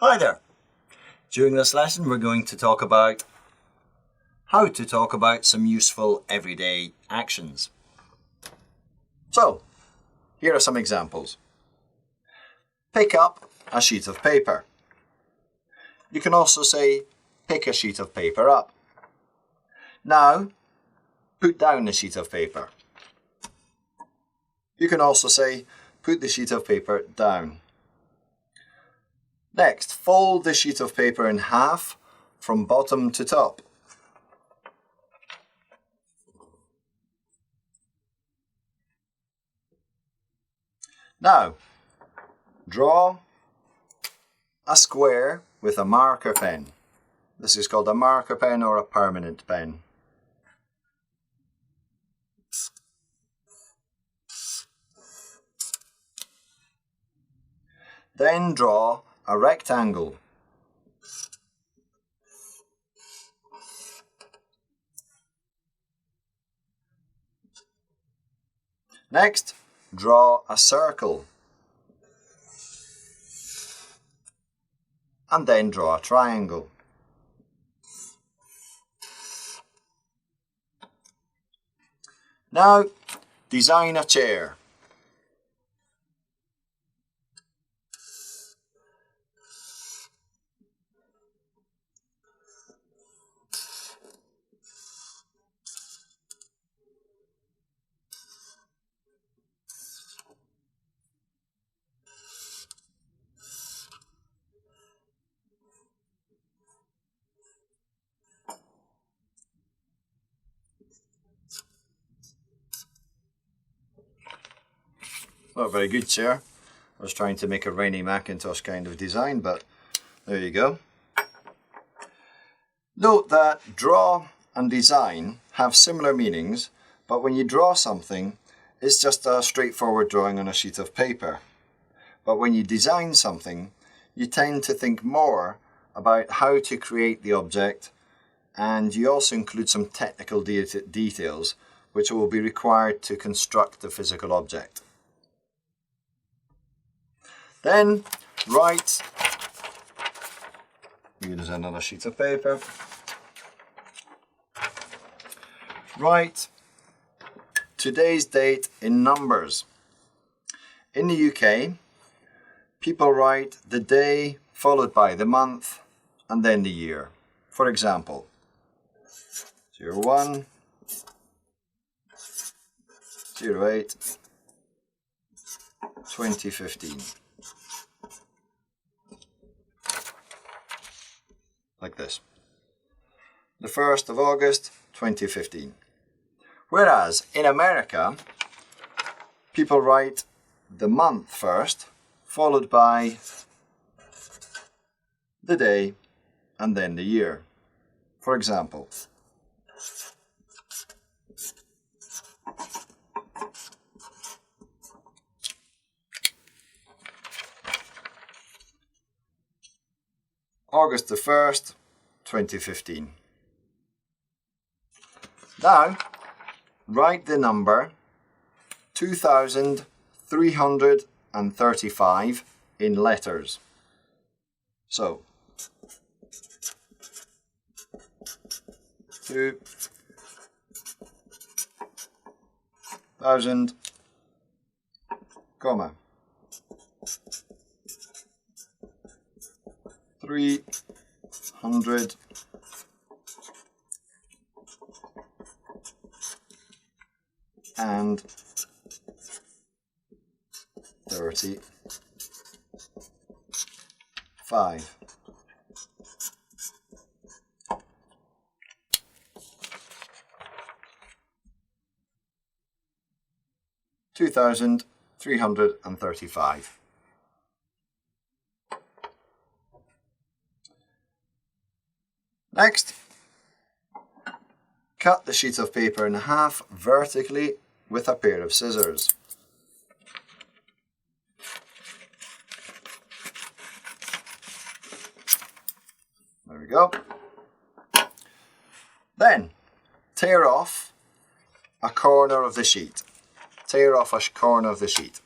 Hi there! During this lesson we're going to talk about how to talk about some useful everyday actions. So, here are some examples. Pick up a sheet of paper. You can also say, pick a sheet of paper up. Now, put down a sheet of paper. You can also say, put the sheet of paper down. Next, fold the sheet of paper in half from bottom to top. Now, draw a square with a marker pen. This is called a marker pen or a permanent pen. Then draw a rectangle. Next, draw a circle. And then draw a triangle. Now, design a chair. Not a very good chair. I was trying to make a Rainy Macintosh kind of design, but there you go. Note that draw and design have similar meanings, but when you draw something, it's just a straightforward drawing on a sheet of paper. But when you design something, you tend to think more about how to create the object, and you also include some technical details which will be required to construct the physical object. Then write, here's another sheet of paper, write today's date in numbers. In the UK, people write the day followed by the month and then the year. For example, 01, 08, 2015. Like this. The 1st of August 2015. Whereas in America, people write the month first, followed by the day and then the year. For example, August the 1st, 2015. Now, write the number 2,335 in letters. So, 2,000, comma, 300 and 35. $2,335. Next, cut the sheet of paper in half vertically with a pair of scissors. There we go. Then, tear off a corner of the sheet. Tear off a corner of the sheet.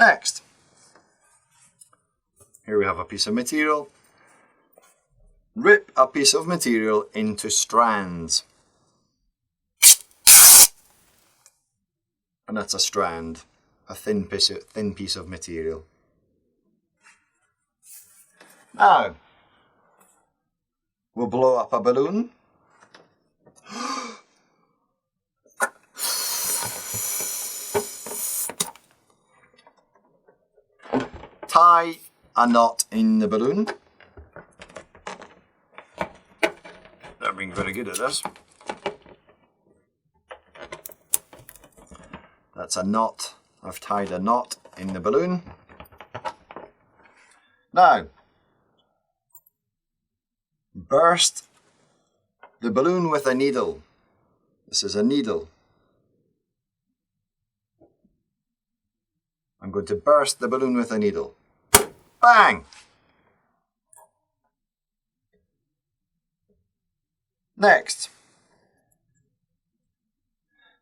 Next, here we have a piece of material. Rip a piece of material into strands. And that's a strand, a thin piece of material. Now, we'll blow up a balloon. Tie a knot in the balloon. They're being very good at this. That's a knot. I've tied a knot in the balloon. Now, burst the balloon with a needle. This is a needle. I'm going to burst the balloon with a needle. Bang! Next,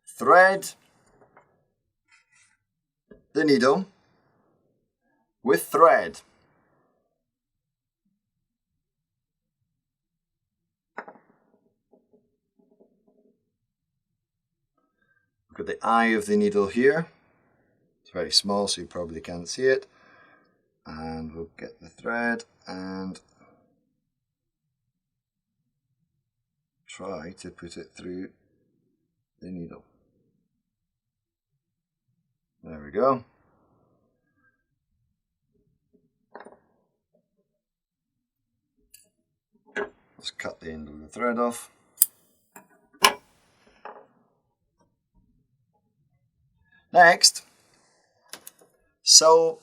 thread the needle with thread. Look at the eye of the needle here. It's very small, so you probably can't see it. And we'll get the thread and try to put it through the needle. There we go. Let's cut the end of the thread off. Next, sew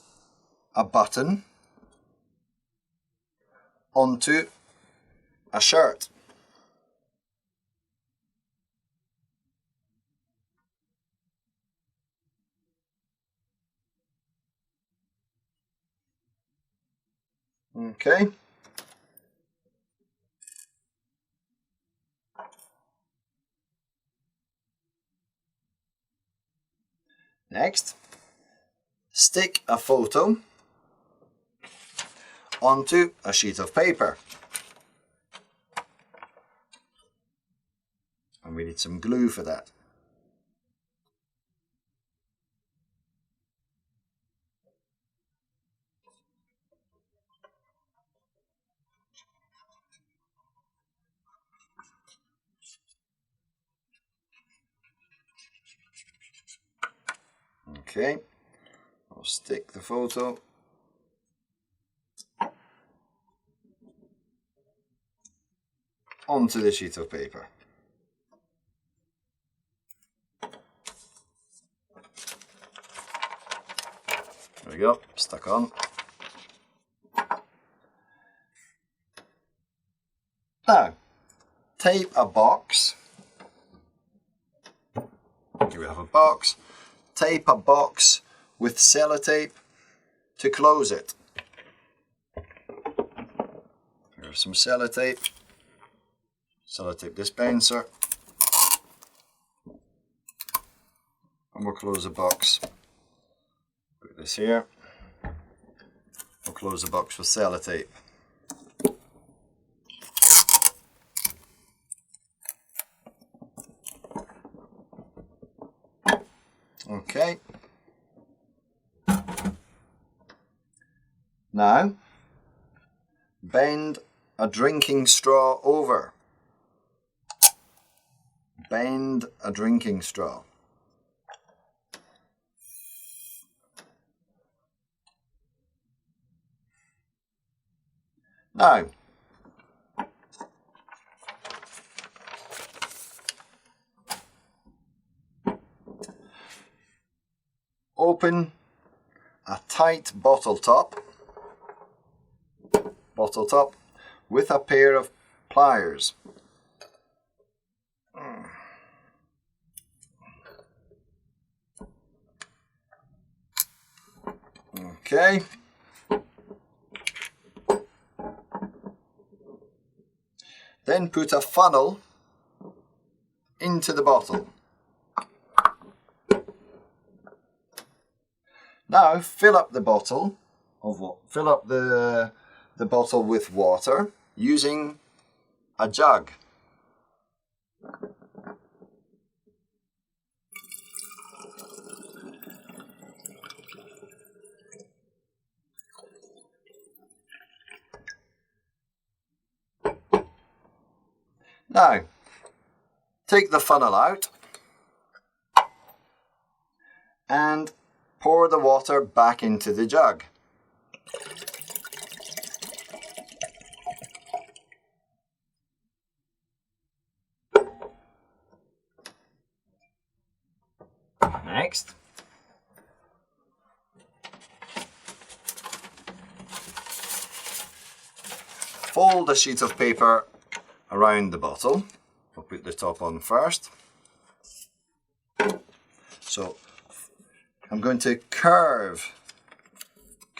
a button onto a shirt. Okay. Next, stick a photo onto a sheet of paper. And we need some glue for that. Okay, I'll stick the photo onto the sheet of paper. There we go, stuck on. Now, tape a box. Here we have a box. Tape a box with sellotape to close it. Here's some sellotape. Sellotape dispenser. And we'll close the box. Put this here. We'll close the box with sellotape. Okay. Now, bend a drinking straw over. Bend a drinking straw. Now, open a tight bottle top with a pair of pliers. Okay. Then put a funnel into the bottle. Now fill up the bottle the bottle with water using a jug. Now, take the funnel out and pour the water back into the jug. Next, fold a sheet of paper around the bottle. I'll put the top on first. So I'm going to curve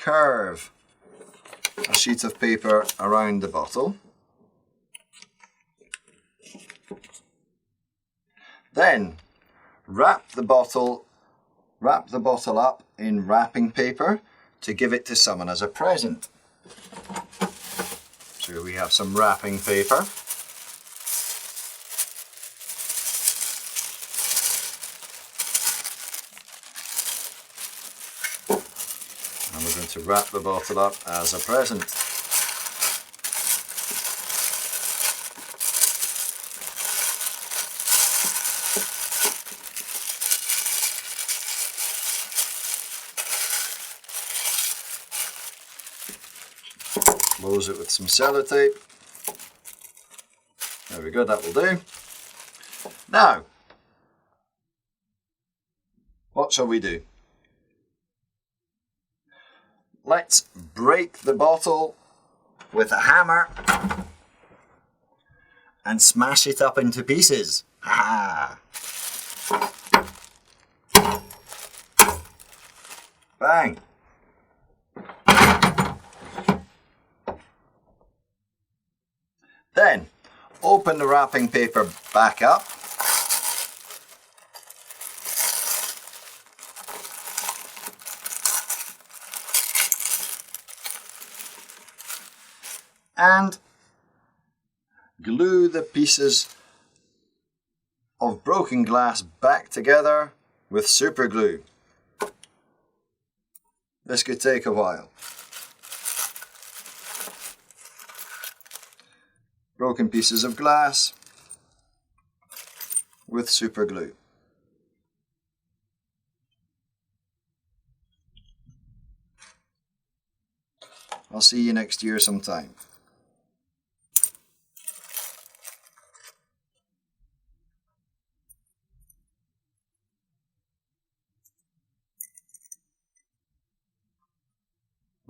a sheet of paper around the bottle. Then wrap the bottle up in wrapping paper to give it to someone as a present. So we have some wrapping paper. And we're going to wrap the bottle up as a present. Close it with some sellotape. There we go, that will do. Now, what shall we do? Let's break the bottle with a hammer and smash it up into pieces. Ha! Bang! Then, open the wrapping paper back up and glue the pieces of broken glass back together with super glue. This could take a while. Broken pieces of glass with super glue. I'll see you next year sometime.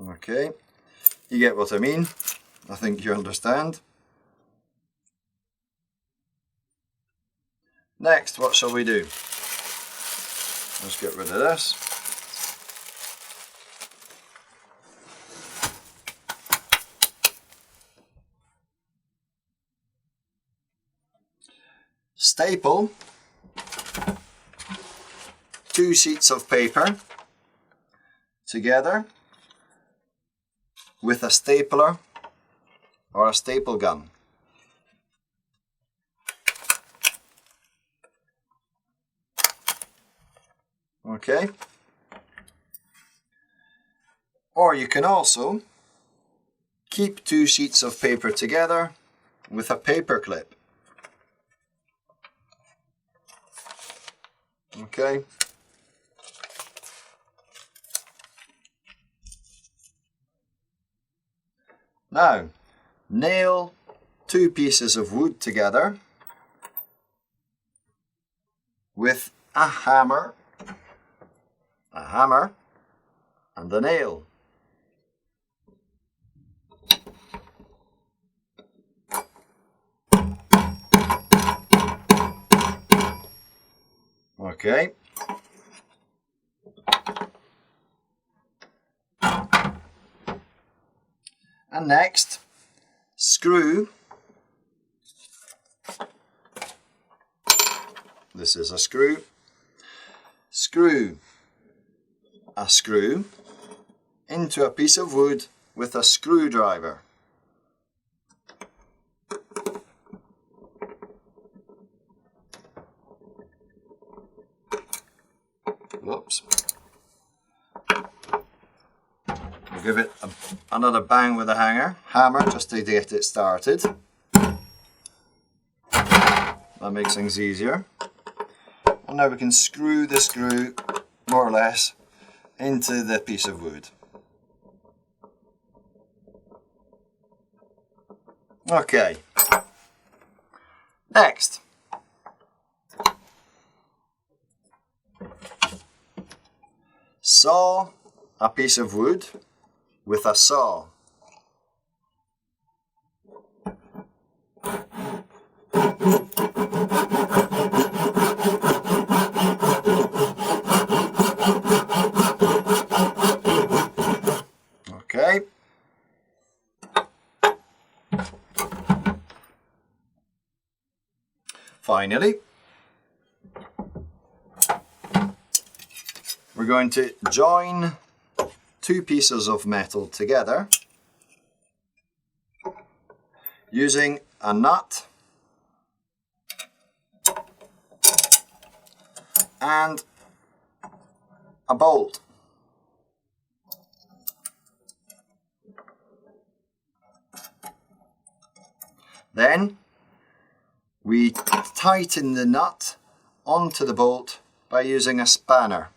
Okay, you get what I mean. I think you understand. Next, what shall we do? Let's get rid of this. Staple 2 sheets of paper together with a stapler or a staple gun. Okay. Or you can also keep 2 sheets of paper together with a paper clip. Okay. Now, nail 2 pieces of wood together with a hammer and a nail. Okay. And next, screw. This is a screw. Screw a screw into a piece of wood with a screwdriver. Whoops. We'll give it another bang with a hammer just to get it started. That makes things easier. And now we can screw the screw, more or less, into the piece of wood. Okay. Next. Saw a piece of wood with a saw. Okay. Finally, we're going to join two pieces of metal together using a nut and a bolt. Then we tighten the nut onto the bolt by using a spanner.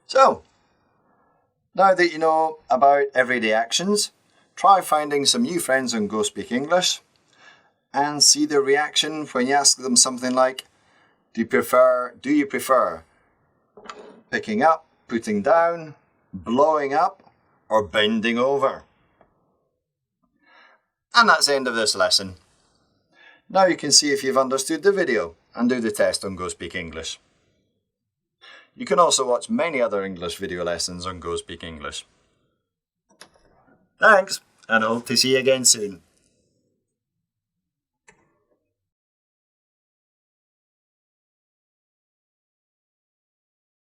So, now that you know about everyday actions, try finding some new friends on Go Speak English and see their reaction when you ask them something like, do you prefer picking up, putting down, blowing up, or bending over? And that's the end of this lesson. Now you can see if you've understood the video and do the test on Go Speak English. You can also watch many other English video lessons on Go Speak English. Thanks, and I hope to see you again soon.